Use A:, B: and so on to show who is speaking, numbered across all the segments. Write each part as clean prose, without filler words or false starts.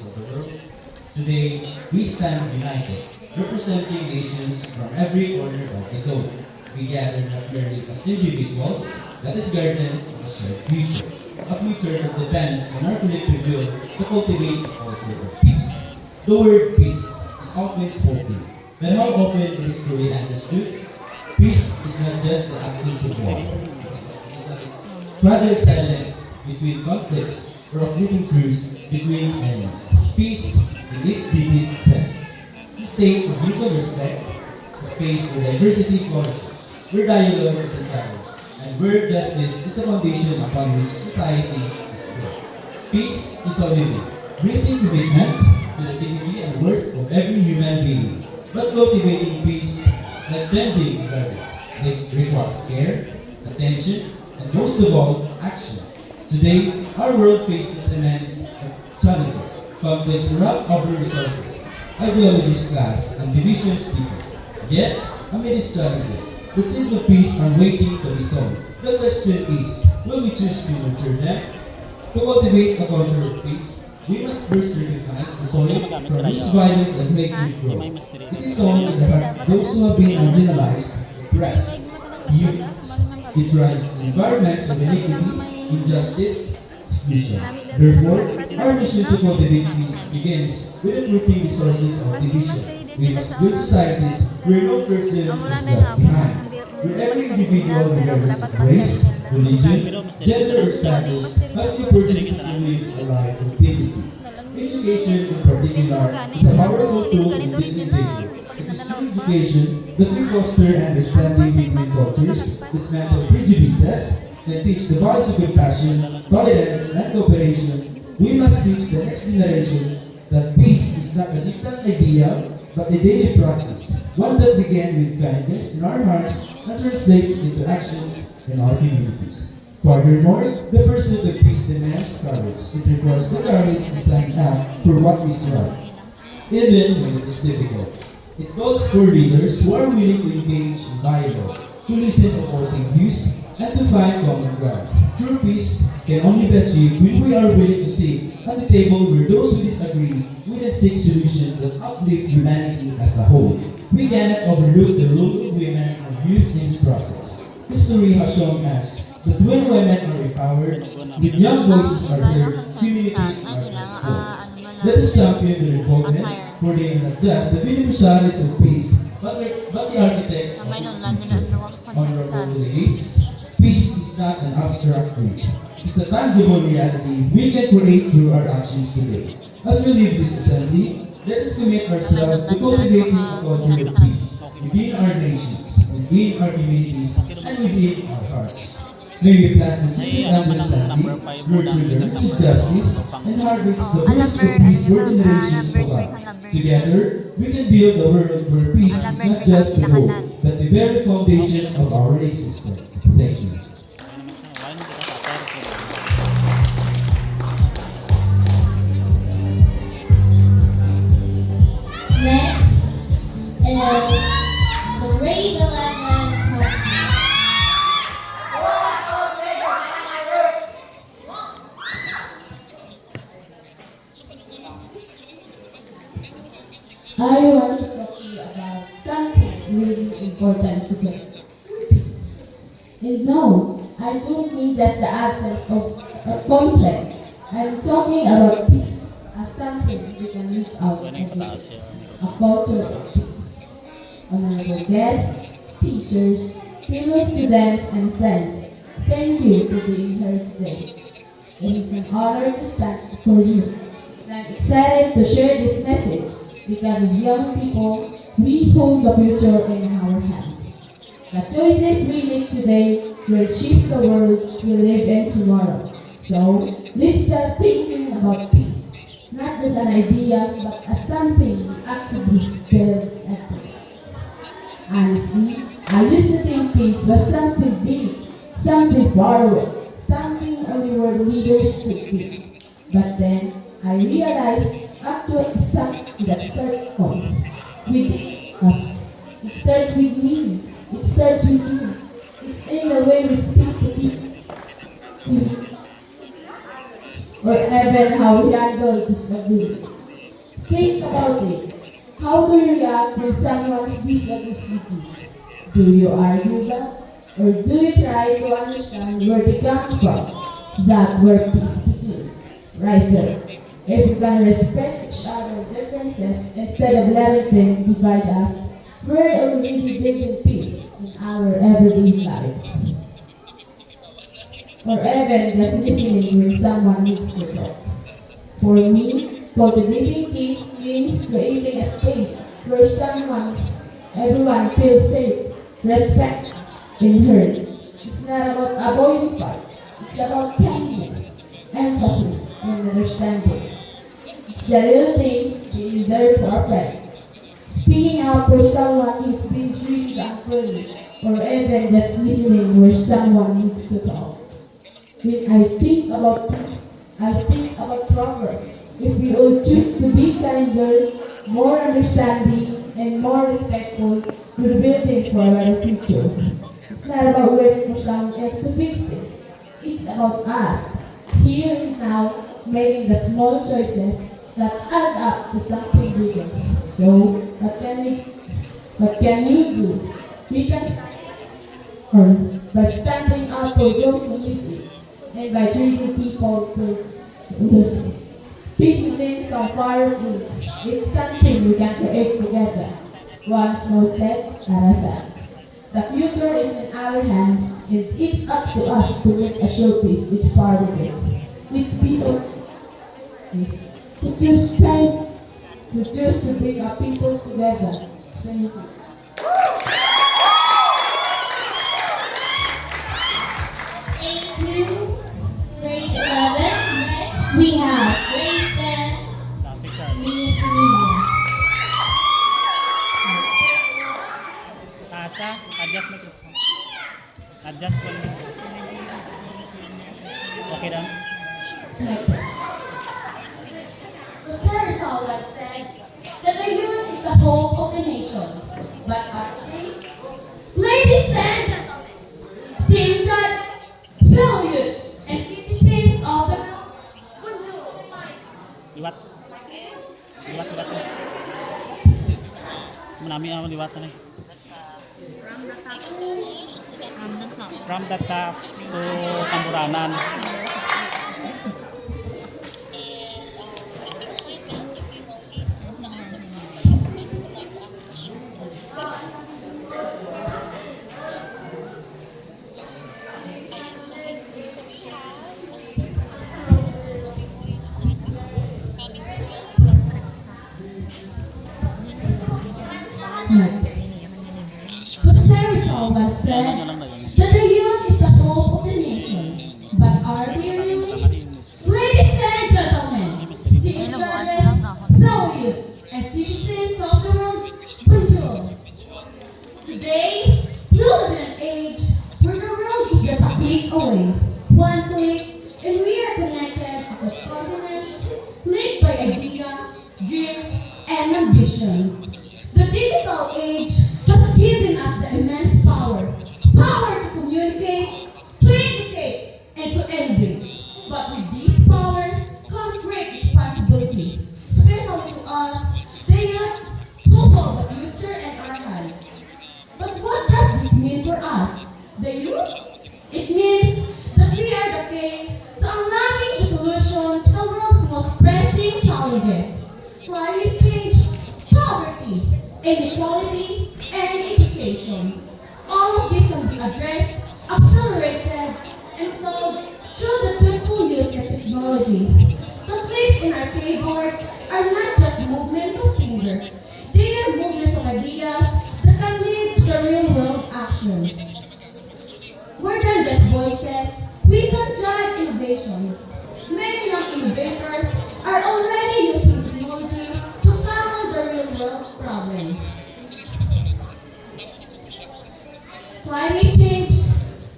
A: of the world. Today, we stand united, representing nations from every corner of the globe. We gather not merely as individuals, but as guardians of a shared future. A future that depends on our collective will to cultivate a culture of peace. The word peace is often spoken, but how often it is truly understood? Peace is not just the absence of war. It's like fragile silence between conflicts or a fleeting truce between enemies. Peace, in its deepest sense, is a state of mutual respect, a space where diversity flourishes, where dialogue is encouraged, and where justice is the foundation upon which society is built. Peace is a living, breathing commitment to the dignity and worth of every human being. But cultivating peace, like tending a garden, it requires care, attention, and most of all, action. Today, our world faces immense challenges, conflicts erupt over resources, ideologies clash, and divisions deepen. Yet, amid these challenges, the seeds of peace are waiting to be sown. The question is, will we choose to nurture them? To cultivate a culture of peace, we must first recognize the soil from which violence and hatred grow. It is only that those who have been marginalized, oppressed, abused, it drives environments of iniquity, injustice, exclusion. Therefore, our mission to cultivate peace begins with uprooting the sources of division. We must build societies where no person is left behind, where every individual, regardless of race, religion, gender, or status, has the opportunity to live a life of dignity. Education, in particular, is a powerful tool in this endeavor. It is through education that we foster understanding between cultures, dismantle prejudices, and teach the values of compassion, tolerance, and cooperation. We must teach the next generation that peace is not a distant idea, but a daily practice, one that began with kindness in our hearts and translates into actions in our communities. Furthermore, the pursuit of peace demands courage. It requires the courage to stand up for what is right, even when it is difficult. It calls for leaders who are willing to engage in dialogue, to listen to opposing views, and to find common ground. True peace can only be achieved when we are willing to sit at the table where those who disagree will then seek solutions that uplift humanity as a whole. We cannot overlook the role of women and youth in this process. History has shown us that when women are empowered, when young voices are heard, communities are transformed. Let us champion the involvement, for they are not just the beneficiaries of peace, but the architects of its future. Honorable delegates, peace is not an abstract dream. It's a tangible reality we can create through our actions today. As we leave this assembly, let us commit ourselves to cultivating a culture of peace within our nations, within our communities, and within our hearts. May we plant the seed of understanding, nurture the roots of justice, and harvest the fruits of peace for generations to come. Together, we can build a world where peace is not just the goal, but the very foundation of our existence. Thank you.
B: Next is the grade 11 person. I want to talk to you about something really important today. Peace. And no, I don't mean just the absence of a conflict. I'm talking about peace as something we can live out every day. A culture of peace. Honorable guests, teachers, fellow students, and friends, thank you for being here today. It is an honor to stand before you. And I'm excited to share this message because as young people, we hold the future in our hands. The choices we make today will shape the world we live in tomorrow. So, let's start thinking about peace. Not just an idea, but as something we actively build every day. Honestly, I used to think peace was something big, something far away, something only world leaders could be. But then, I realized actually it's something that starts home, with us. It starts with me. It starts with you. It's in the way we speak to people, or even how we handle disability. Think about it. How do you react when someone disagrees with you? Do you argue back? Or do you try to understand where they come from? That where peace begins. Right there. If we can respect each other's differences instead of letting them divide us, we're already building peace in our everyday lives. Or even just listening when someone needs to talk. For me, cultivating peace means creating a space where everyone feels safe, respect, and heard. It's not about avoiding fights. It's about kindness, empathy, and understanding. It's the little things being there for a friend. Speaking out for someone who's been treated unfairly, or even just listening where someone needs to talk. When I think about peace, I think about progress. If we all choose to be kinder, more understanding, and more respectful, we're building for a better future. It's not about waiting for someone else to fix things. It's about us, here and now, making the small choices that add up to something bigger. So, what can you do? We can start or by standing up for those who need it, and by treating people to understand. Peace isn't some firewood. It's something we can create together, one small step at a time. The future is in our hands, and it's up to us to make a showpiece each part of it. It's people to choose time, to choose to bring our people together. Thank you.
C: Thank you, grade 11. Next, we have grade 10, Miss Nina.
D: Asa, adjust microphone. Adjust ko. Okay lang.
C: Rosario once said that the youth is the hope of the nation. But actually, ladies and gentlemen, esteemed judges, fellow youth, and citizens of the bonjour.
D: Liwat. Liwat. Manami ang liwat na eh. From the top to Kamburanan.
C: Rosario once said that the youth is the hope of the nation. But are they really? Ladies and gentlemen, esteemed judges, fellow youth, and citizens of the world, bonjour. Today, we live in an age where the world is just a click away. One click, and we are connected across continents, linked by ideas, dreams, and ambitions. The digital age has given us the immense power to communicate, to educate, and to envy. But with this power comes great responsibility, especially to us, the youth, who hold the future in our hands. But what does this mean for us, the youth? It means that we are the key to unlocking the solution to the world's most pressing challenges: climate change, poverty, inequality, and education. All of this can be addressed, accelerated, and solved through the thoughtful use of technology. The clicks in our keyboards are not just movements of fingers. They are movements of ideas that can lead to the real world action. More than just voices, we can drive innovation. Many young innovators are already using technology to tackle the real world problem. Climate change,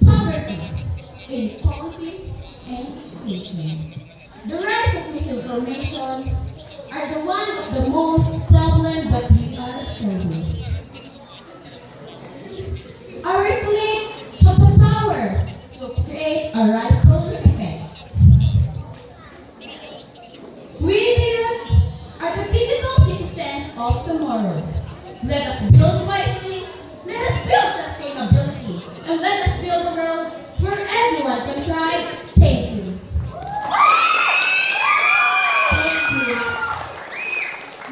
C: poverty, inequality, and education. The rise of misinformation are the one of the most problem that we are facing. Our click have the power to create a ripple effect. We the youth are the digital Let us build wisely, let us build sustainability, and let us build a world where everyone can thrive. Thank you.
B: Thank you.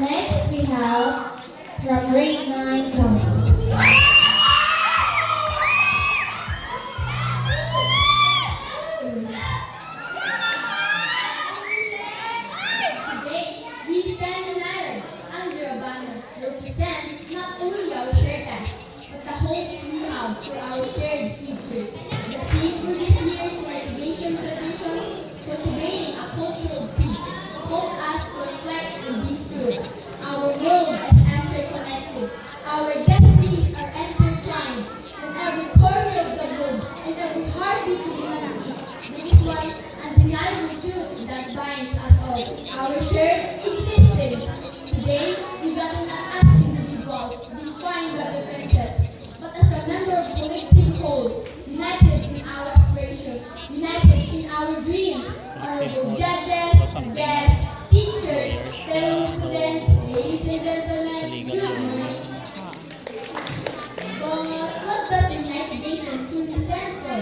B: Next, we have from grade 9 council.
E: Today, we stand united under a banner that represents not only our shared past, but the hopes we have for our shared future. The theme for this year's United Nations celebration, cultivating a culture of peace, helped us to reflect and be stood. Our world is interconnected. Our destinies are intertwined. In every corner of the globe, in every heartbeat of humanity, there is one undeniable truth that binds us all, our shared existence. Today, we gather not as individuals, defined by differences, but as a member of a collective whole, united in our aspiration, united in our dreams, honorable judges, guests, teachers, fellow students, ladies and gentlemen, good morning. But what does the United Nations truly stand for?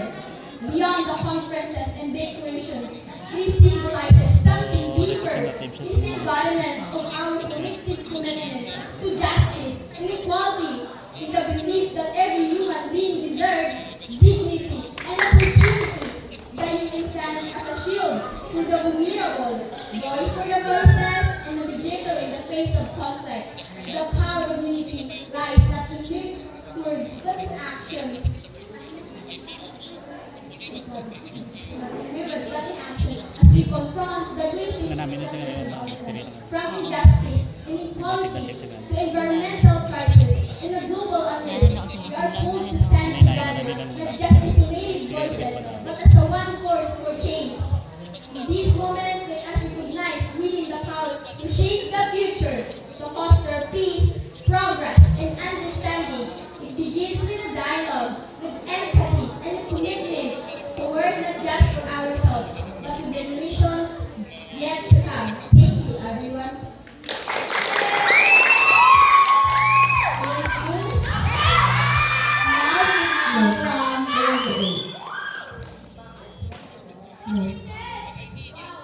E: Beyond the conferences and declarations, it symbolizes something deeper. It's the embodiment of our collective commitment to justice and equality, in the belief that every human being deserves dignity and opportunity. The UN stands as a shield for the vulnerable, voice for the voiceless, and a mediator in the face of conflict. The power of unity lies not in mere words but in actions. Mirrors but in action as we confront the greatest from injustice, inequality to environmental crisis, and a global unrest. We are called to stand together, not just isolated voices, but as a one force for change. In this moment, let us recognize within the power to shape the future, to foster peace, progress, and understanding. It begins with a dialogue, with empathy, and a commitment to work not just for ourselves, but for generations yet to come. Thank you, everyone.
B: Thank you. Now we from grade 8.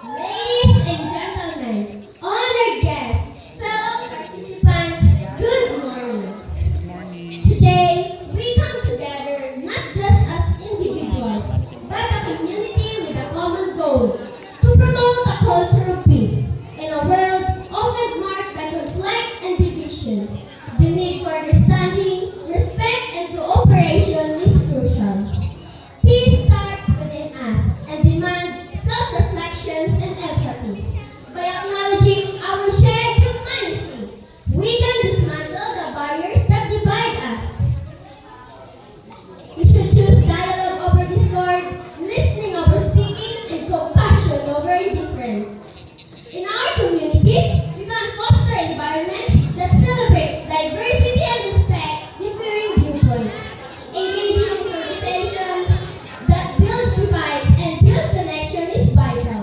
E: Ladies and gentlemen, honored guests, fellow participants, good morning.
D: Good morning.
E: Today, we come together not just as individuals, but a community with a common goal to promote a culture of peace in a world often marked by conflict and division. The need for understanding, respect, and cooperation is crucial. Peace starts within us and demands self-reflections and empathy. By acknowledging our shared humanity, we can dismantle the barriers that divide us. We should choose dialogue over discord, listening over speaking, and compassion over indifference. In our communities, we can foster environments that celebrate diversity and respect differing viewpoints. Engaging in conversations that builds divides and build connection is vital.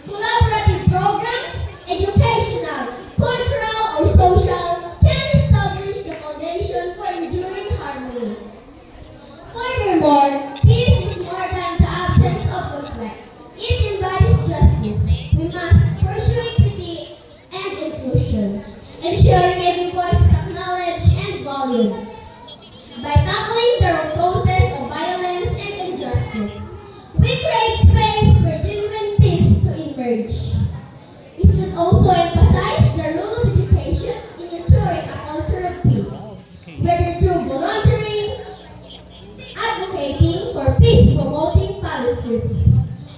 E: Collaborative programs, educational, cultural, or social, can establish the foundation for enduring harmony. Furthermore, peace is more than the absence of conflict. It embodies justice. We must pursue equity and inclusion, ensuring every voice is acknowledged and valued. By tackling the root causes of violence and injustice, we create space for genuine peace to emerge. We should also emphasize the role of education in nurturing a culture of peace, whether through volunteering, advocating for peace-promoting policies,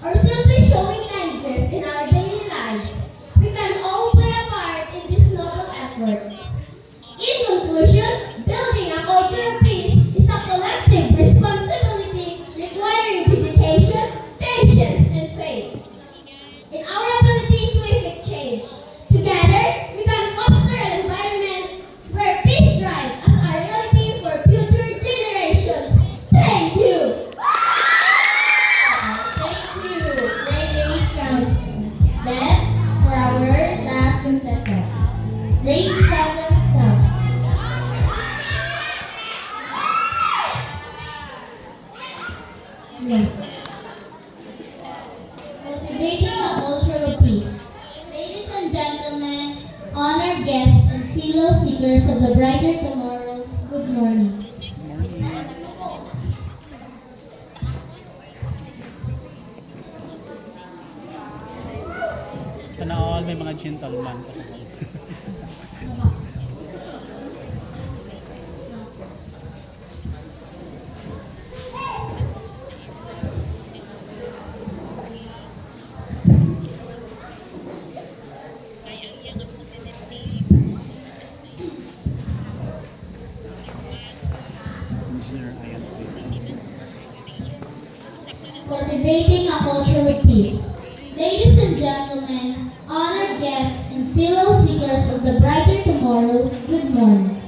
E: or simply showing kindness in our daily lives. We can all play a part in this noble effort. In conclusion, building a culture of peace is a collective responsibility requiring dedication, patience, and faith in our ability to effect change. Together, we can foster an environment where peace thrives as a reality for future generations. Thank you!
B: Thank you, grade 8 council. Then, for our last contestant, grade 7 council.
E: gentlemen, honored guests, and fellow seekers of the brighter tomorrow, good morning.
D: Sana all may mga gentleman.
E: Cultivating a culture of peace. Ladies and gentlemen, honored guests, and fellow seekers of the brighter tomorrow, good morning.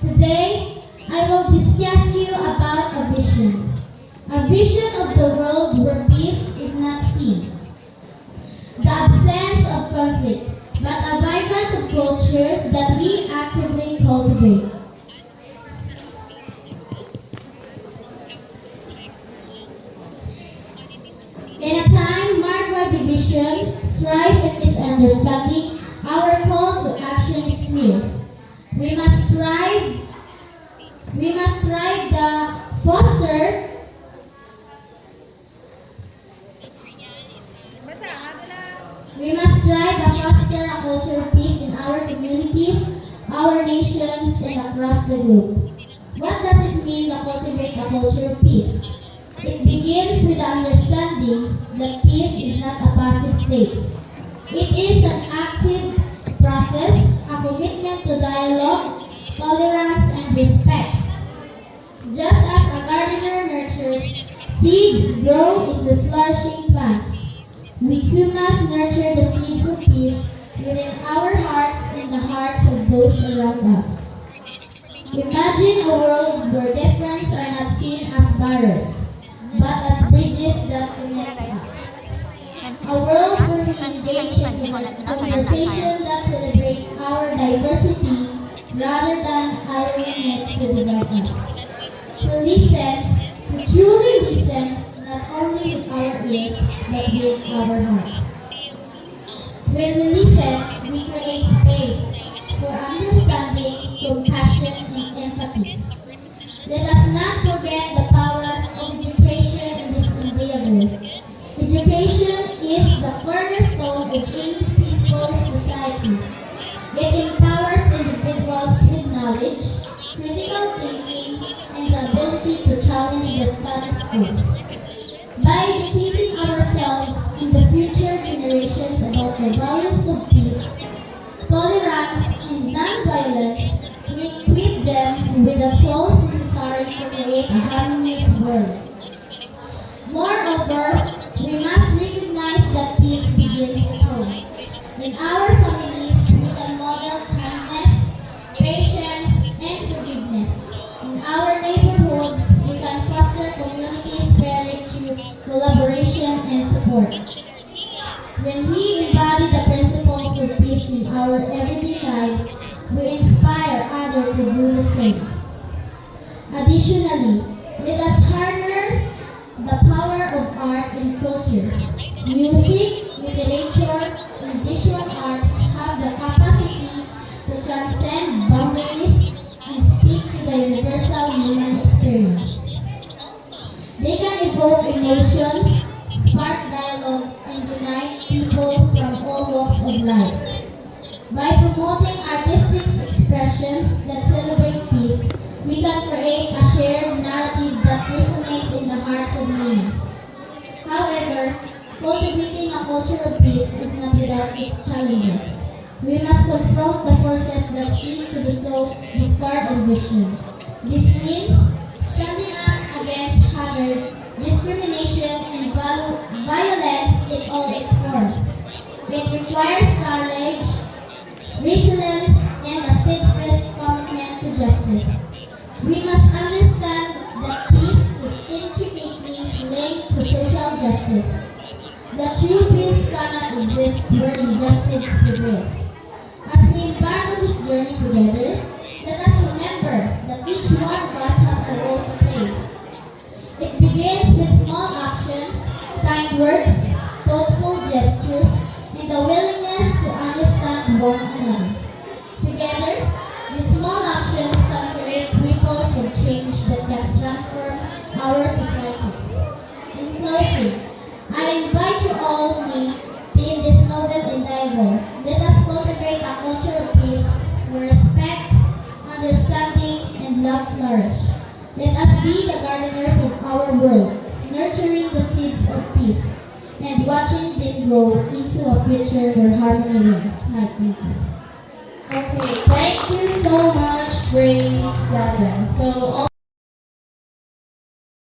E: Today, I will discuss you about a vision. A vision of the world where peace is not seen. The absence of conflict, but a vibrant culture that we actively cultivate. In a time marked by division, strife, and misunderstanding, our call to action is clear. We must strive to foster a culture of peace in our communities, our nations, and across the globe. What does it mean to cultivate a culture of peace? It begins with the understanding that peace is not a passive state. It is an active process, a commitment to dialogue, tolerance, and respect. Just as a gardener nurtures seeds grow into flourishing plants, we too must nurture the seeds of peace within our hearts and the hearts of those around us. Imagine a world where differences are not seen as barriers, but as bridges that connect us. A world where we engage in conversation that celebrate our diversity rather than allowing it to divide us. To listen, to truly listen, not only with our ears, but with our hearts. When we listen, we create space for understanding, compassion, and empathy. Let us not forget the power of education in this endeavor. Education is the cornerstone of any peaceful society. It empowers individuals with knowledge, critical thinking, and the ability to challenge the status quo. By educating ourselves and the future generations about the values of peace, tolerance, and non-violence, we equip them with the tools necessary to create a harmonious world. Moreover, we must recognize that peace begins at home. In our families, we can model kindness, patience, and forgiveness. In our neighborhoods, we can foster community spirit through collaboration and support. When we embody the principles of peace in our everyday lives, we inspire others to do the same. Additionally, let us harness the power of art and culture. Music, literature, and visual arts have the capacity to transcend boundaries and speak to the universal human experience. They can evoke emotions, spark dialogue, and unite people from all walks of life. By promoting artistic expressions that celebrate peace, we can create a shared narrative that resonates in the hearts of many. However, cultivating a culture of peace is not without its challenges. We must confront the forces that seek to discard our vision. This means standing up against hatred, discrimination, and violence in all its forms. It requires courage, resilience, and a steadfast commitment to justice. We must understand that peace is intricately linked to social justice. The true peace cannot exist where injustice prevails. As we embark on this journey together, let us remember that each one of us has a role to play. It begins with small actions, kind words, thoughtful gestures, and the willingness to understand
F: called me to in this noble endeavor. Let us cultivate a culture of peace where respect, understanding, and love flourish. Let us be the gardeners of our world, nurturing the seeds of peace and watching them grow into a future where harmony reigns. Hi, thank you.
C: Okay, thank you so much, grade 7. So,